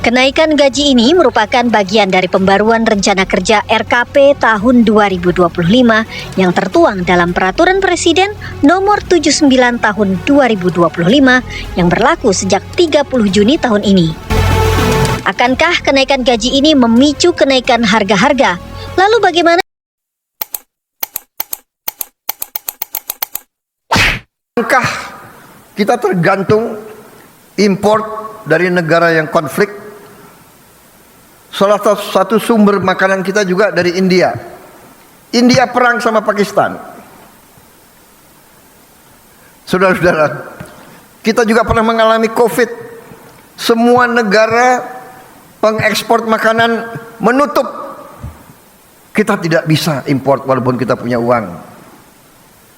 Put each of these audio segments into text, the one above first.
Kenaikan gaji ini merupakan bagian dari pembaruan rencana kerja RKP tahun 2025 yang tertuang dalam Peraturan Presiden Nomor 79 Tahun 2025 yang berlaku sejak 30 Juni tahun ini. Akankah kenaikan gaji ini memicu kenaikan harga-harga? Lalu bagaimana? Apakah kita tergantung import dari negara yang konflik? Salah satu sumber makanan kita juga dari India. India perang sama Pakistan. Saudara-saudara, kita juga pernah mengalami COVID. Semua negara pengekspor makanan menutup. Kita tidak bisa import walaupun kita punya uang.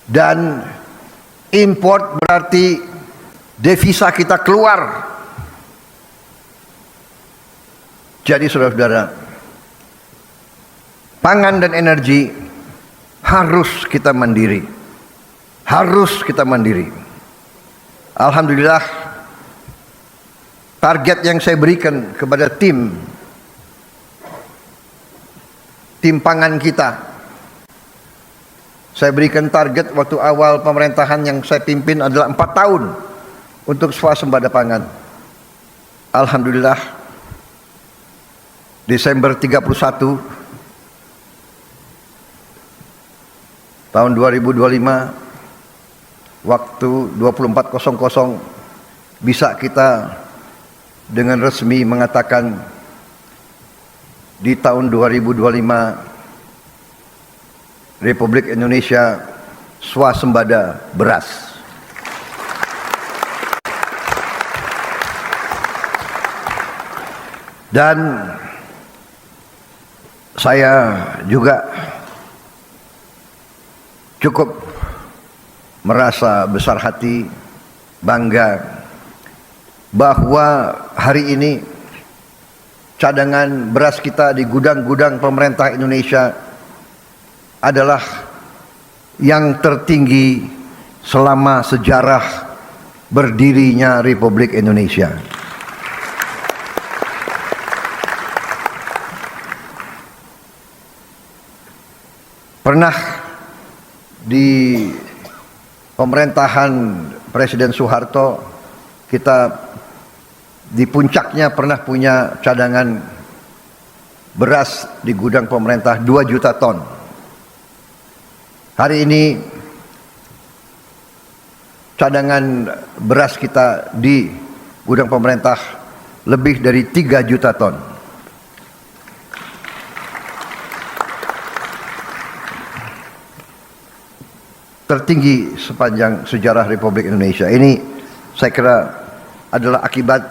Dan import berarti devisa kita keluar. Jadi saudara-saudara, pangan dan energi harus kita mandiri. Harus kita mandiri. Alhamdulillah, target yang saya berikan kepada tim pangan kita, saya berikan target waktu awal pemerintahan yang saya pimpin adalah 4 tahun untuk swasembada pangan. Alhamdulillah, Desember 31 tahun 2025 waktu 24.00 bisa kita dengan resmi mengatakan di tahun 2025 Republik Indonesia swasembada beras. Dan saya juga cukup merasa besar hati, bangga bahwa hari ini cadangan beras kita di gudang-gudang pemerintah Indonesia adalah yang tertinggi selama sejarah berdirinya Republik Indonesia. Pernah di pemerintahan Presiden Soeharto kita di puncaknya pernah punya cadangan beras di gudang pemerintah 2 juta ton. Hari ini cadangan beras kita di gudang pemerintah lebih dari 3 juta ton. Tertinggi sepanjang sejarah Republik Indonesia. Ini saya kira adalah akibat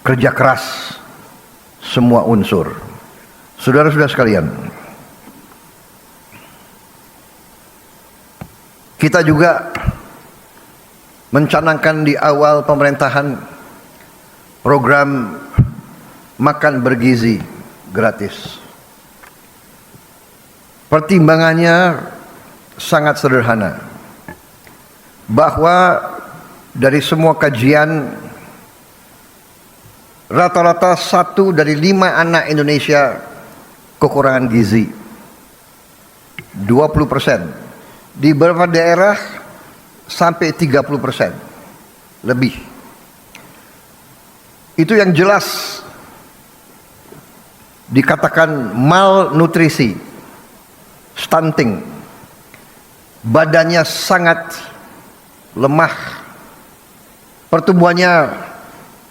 kerja keras semua unsur. Saudara-saudara sekalian, kita juga mencanangkan di awal pemerintahan program makan bergizi gratis. Pertimbangannya sangat sederhana, bahwa dari semua kajian rata-rata 1 dari 5 anak Indonesia kekurangan gizi. 20%, di beberapa daerah sampai 30% lebih. Itu yang jelas dikatakan malnutrisi, stunting. Badannya sangat lemah, pertumbuhannya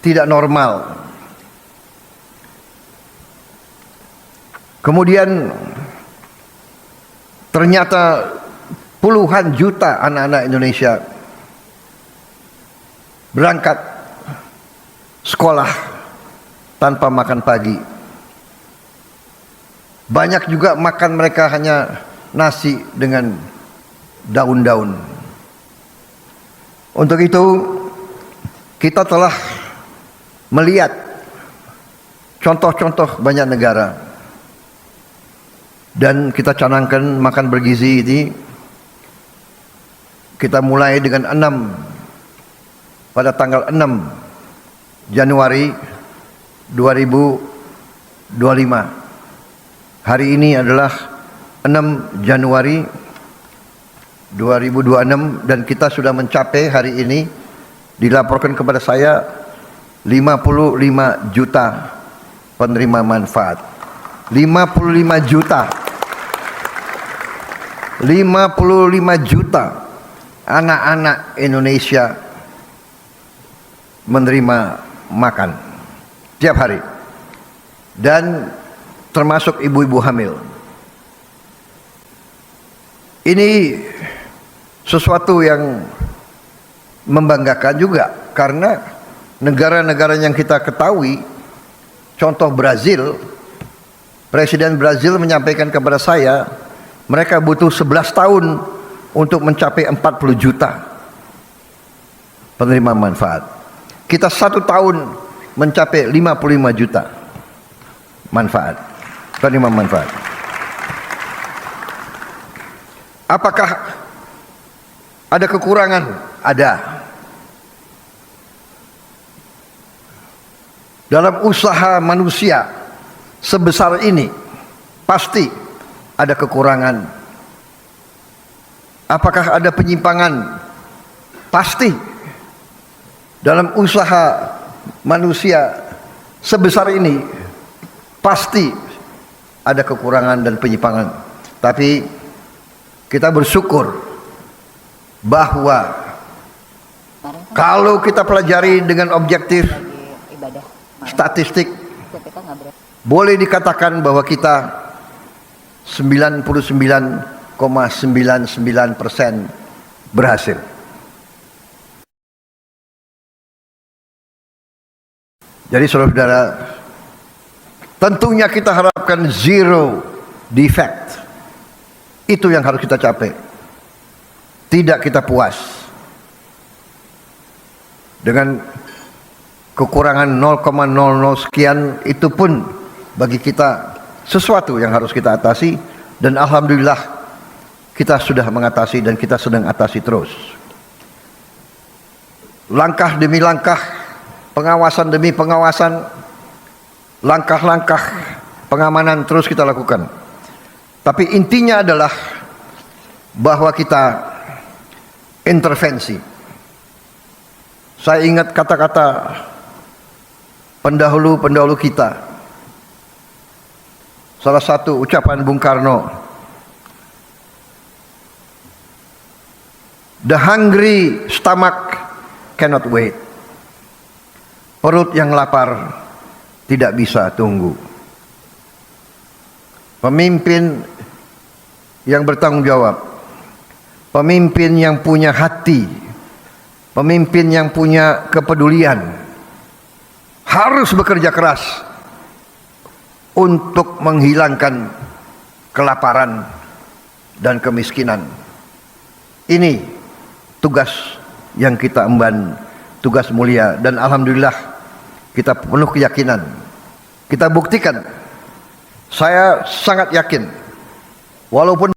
tidak normal. Kemudian ternyata puluhan juta anak-anak Indonesia berangkat sekolah tanpa makan pagi. Banyak juga makan mereka hanya nasi dengan daun-daun. Untuk itu kita telah melihat contoh-contoh banyak negara, dan kita canangkan makan bergizi ini. Kita mulai dengan 6 pada tanggal 6 Januari 2025. Hari ini adalah 6 Januari 2026 dan kita sudah mencapai hari ini, dilaporkan kepada saya 55 juta penerima manfaat. 55 juta 55 juta anak-anak Indonesia menerima makan tiap hari, dan termasuk ibu-ibu hamil. Ini sesuatu yang membanggakan juga, karena negara-negara yang kita ketahui, contoh Brazil, Presiden Brazil menyampaikan kepada saya, mereka butuh 11 tahun untuk mencapai 40 juta penerima manfaat. Kita 1 tahun mencapai 55 juta penerima manfaat. Apakah ada kekurangan? Ada. Dalam usaha manusia sebesar ini pasti ada kekurangan. Apakah ada penyimpangan? Pasti. Dalam usaha manusia sebesar ini pasti ada kekurangan dan penyimpangan. Tapi kita bersyukur bahwa kalau kita pelajari dengan objektif statistik, boleh dikatakan bahwa kita 99,99% berhasil. Jadi saudara-saudara, tentunya kita harapkan zero defect. Itu yang harus kita capai. Tidak kita puas dengan kekurangan 0,00 sekian, itu pun bagi kita sesuatu yang harus kita atasi, dan alhamdulillah kita sudah mengatasi dan kita sedang atasi terus. Langkah demi langkah, pengawasan demi pengawasan, langkah-langkah pengamanan terus kita lakukan. Tapi intinya adalah bahwa kita intervensi. Saya ingat kata-kata pendahulu-pendahulu kita. Salah satu ucapan Bung Karno, "The hungry stomach cannot wait." Perut yang lapar tidak bisa tunggu. Pemimpin yang bertanggung jawab, pemimpin yang punya hati, pemimpin yang punya kepedulian, harus bekerja keras untuk menghilangkan kelaparan dan kemiskinan. Ini tugas yang kita emban, tugas mulia, dan alhamdulillah kita penuh keyakinan. Kita buktikan. Saya sangat yakin, walaupun